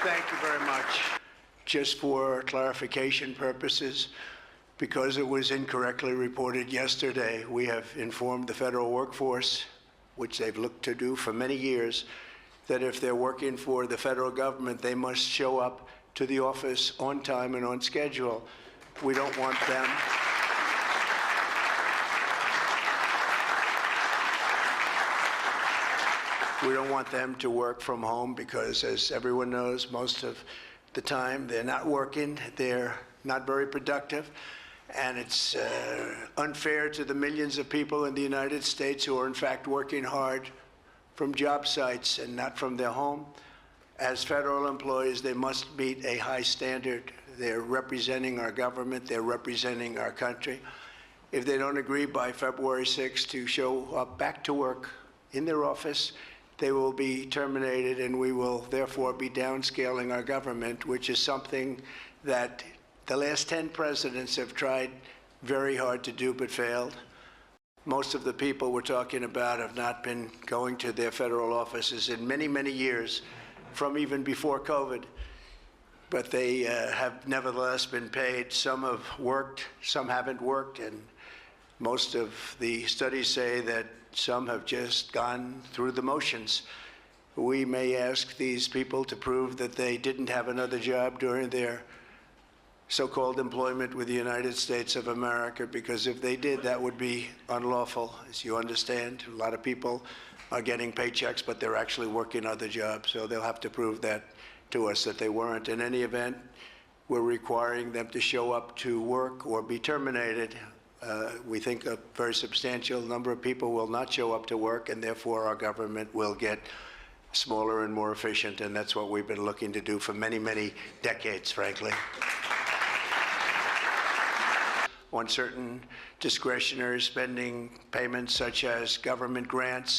Thank you very much. Just for clarification purposes, because it was incorrectly reported yesterday, we have informed the federal workforce, which they've looked to do for many years, that if they're working for the federal government, they must show up to the office on time and on schedule. We don't want them. We don't want them to work from home because, as everyone knows, most of the time they're not working, they're not very productive, and it's unfair to the millions of people in the United States who are in fact working hard from job sites and not from their home. As federal employees, they must meet a high standard. They're representing our government, they're representing our country. If they don't agree by February 6th to show up back to work in their office, they will be terminated, and we will therefore be downscaling our government, which is something that the last 10 presidents have tried very hard to do but failed. Most of the people we're talking about have not been going to their federal offices in many, many years, from even before COVID. But they have nevertheless been paid. Some have worked, some haven't worked, and most of the studies say that some have just gone through the motions. We may ask these people to prove that they didn't have another job during their so-called employment with the United States of America, because if they did, that would be unlawful. As you understand, a lot of people are getting paychecks, but they're actually working other jobs, so they'll have to prove that to us that they weren't. In any event, we're requiring them to show up to work or be terminated. We think a very substantial number of people will not show up to work, and therefore our government will get smaller and more efficient, and that's what we've been looking to do for many, many decades, frankly. On certain discretionary spending payments, such as government grants,